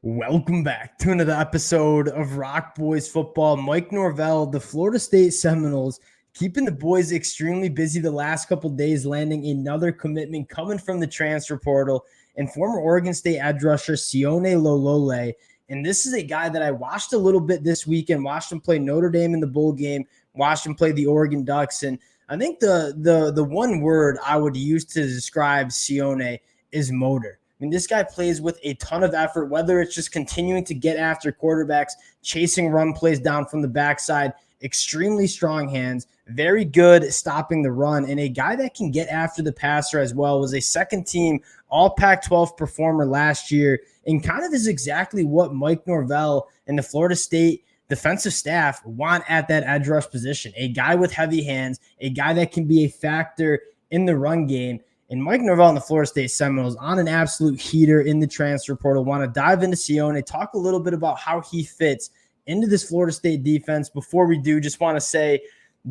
Welcome back to another episode of Rock Boys Football. Mike Norvell, the Florida State Seminoles, keeping the boys extremely busy the last couple days, landing another commitment coming from the transfer portal and former Oregon State edge rusher Sione Lolohea. And this is a guy that I watched a little bit this weekend, watched him play Notre Dame in the bowl game, watched him play the Oregon Ducks. And I think the one word I would use to describe Sione is motor. I mean, this guy plays with a ton of effort, whether it's just continuing to get after quarterbacks, chasing run plays down from the backside, extremely strong hands, very good stopping the run, and a guy that can get after the passer as well. Was a second-team all Pac-12 performer last year and kind of is exactly what Mike Norvell and the Florida State defensive staff want at that edge rush position. A guy with heavy hands, a guy that can be a factor in the run game. And Mike Norvell and the Florida State Seminoles on an absolute heater in the transfer portal. Want to dive into Sione, talk a little bit about how he fits into this Florida State defense. Before we do, just want to say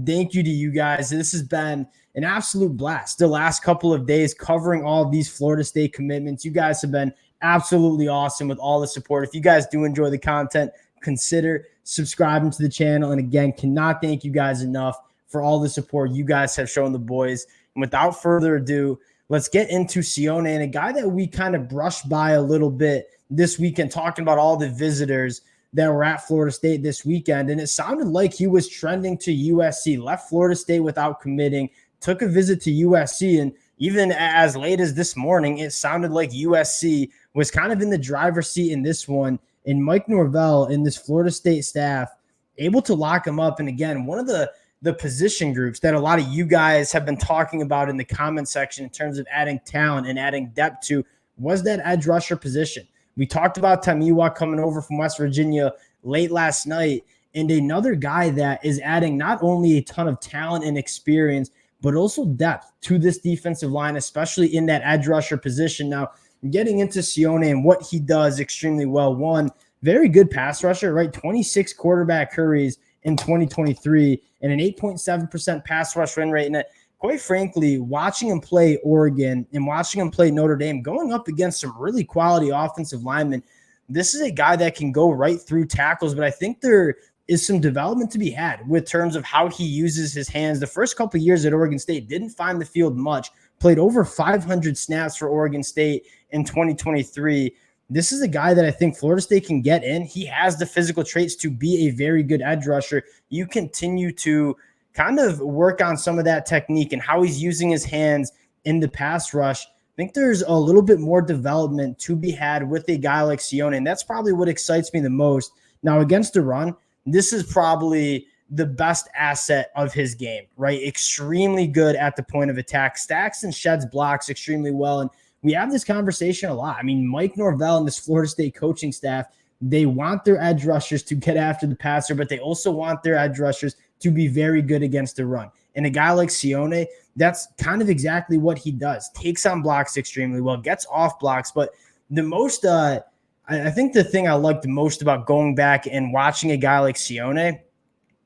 thank you to you guys. This has been an absolute blast the last couple of days covering all of these Florida State commitments. You guys have been absolutely awesome with all the support. If you guys do enjoy the content, consider subscribing to the channel. And again, cannot thank you guys enough for all the support you guys have shown the boys. And without further ado, let's get into Sione, and a guy that we kind of brushed by a little bit this weekend, talking about all the visitors that were at Florida State this weekend. And it sounded like he was trending to USC, left Florida State without committing, took a visit to USC. And even as late as this morning, it sounded like USC was kind of in the driver's seat in this one. And Mike Norvell and this Florida State staff able to lock him up. And again, one of the position groups that a lot of you guys have been talking about in the comment section in terms of adding talent and adding depth to was that edge rusher position. We talked about Tamiwa coming over from West Virginia late last night, and another guy that is adding not only a ton of talent and experience, but also depth to this defensive line, especially in that edge rusher position. Now, getting into Sione and what he does extremely well. One, very good pass rusher, right? 26 quarterback hurries in 2023 and an 8.7% pass rush win rate. And quite frankly, watching him play Oregon and watching him play Notre Dame, going up against some really quality offensive linemen, this is a guy that can go right through tackles. But I think there is some development to be had with terms of how he uses his hands. The first couple of years at Oregon State didn't find the field much, played over 500 snaps for Oregon State in 2023. This is a guy that I think Florida State can get in. He has the physical traits to be a very good edge rusher. You continue to kind of work on some of that technique and how he's using his hands in the pass rush. I think there's a little bit more development to be had with a guy like Sione, and that's probably what excites me the most. Now, against the run, this is probably the best asset of his game, right? Extremely good at the point of attack, stacks and sheds blocks extremely well, and we have this conversation a lot. I mean, Mike Norvell and this Florida State coaching staff, they want their edge rushers to get after the passer, but they also want their edge rushers to be very good against the run. And a guy like Sione, that's kind of exactly what he does. Takes on blocks extremely well, gets off blocks. But the most, I think the thing I like the most about going back and watching a guy like Sione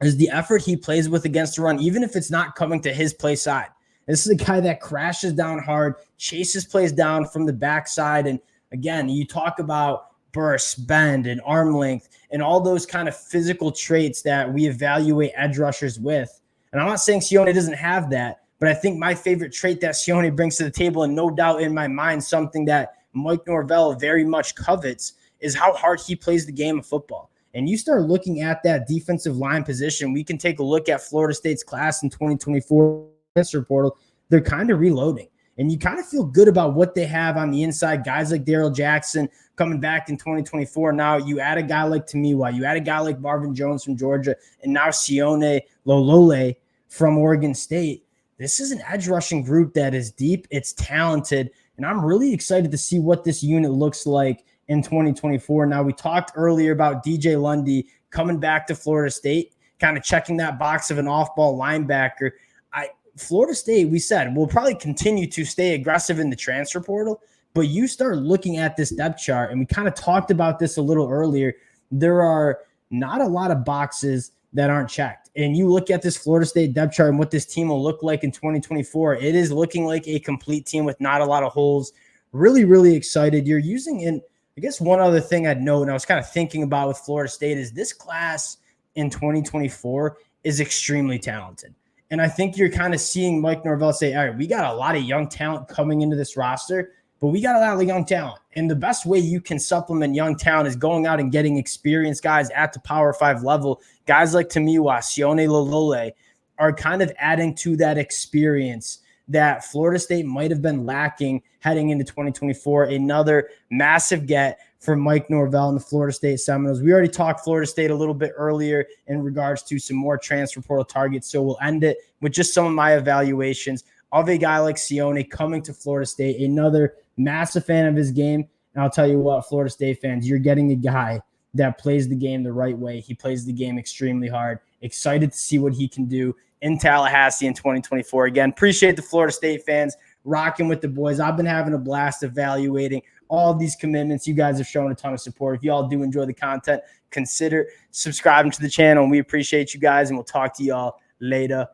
is the effort he plays with against the run, even if it's not coming to his play side. This is a guy that crashes down hard, chases plays down from the backside. And again, you talk about burst, bend, and arm length, and all those kind of physical traits that we evaluate edge rushers with. And I'm not saying Sione doesn't have that, but I think my favorite trait that Sione brings to the table, and no doubt in my mind something that Mike Norvell very much covets, is how hard he plays the game of football. And you start looking at that defensive line position, we can take a look at Florida State's class in 2024 transfer portal. They're kind of reloading. And you kind of feel good about what they have on the inside. Guys like Darrell Jackson coming back in 2024. Now you add a guy like Tamiwa, you add a guy like Marvin Jones from Georgia, and now Sione Lolohea from Oregon State. This is an edge rushing group that is deep. It's talented. And I'm really excited to see what this unit looks like in 2024. Now, we talked earlier about DJ Lundy coming back to Florida State, kind of checking that box of an off-ball linebacker. Florida State, we said, will probably continue to stay aggressive in the transfer portal, but you start looking at this depth chart, and we kind of talked about this a little earlier. There are not a lot of boxes that aren't checked. And you look at this Florida State depth chart and what this team will look like in 2024, it is looking like a complete team with not a lot of holes. Really, really excited. You're using in I guess one other thing I'd note, and I was kind of thinking about with Florida State, is this class in 2024 is extremely talented. And I think you're kind of seeing Mike Norvell say, all right, we got a lot of young talent coming into this roster, but we got a lot of young talent. And the best way you can supplement young talent is going out and getting experienced guys at the Power 5 level. Guys like Tamiwa, Sione Lolohea are kind of adding to that experience that Florida State might have been lacking heading into 2024. Another massive get for Mike Norvell and the Florida State Seminoles. We already talked Florida State a little bit earlier in regards to some more transfer portal targets, so we'll end it with just some of my evaluations of a guy like Sione coming to Florida State. Another massive fan of his game, and I'll tell you what, Florida State fans, you're getting a guy that plays the game the right way. He plays the game extremely hard. Excited to see what he can do in Tallahassee in 2024. Again, appreciate the Florida State fans rocking with the boys. I've been having a blast evaluating all of these commitments. You guys have shown a ton of support. If you all do enjoy the content, consider subscribing to the channel, and we appreciate you guys, and we'll talk to you all later.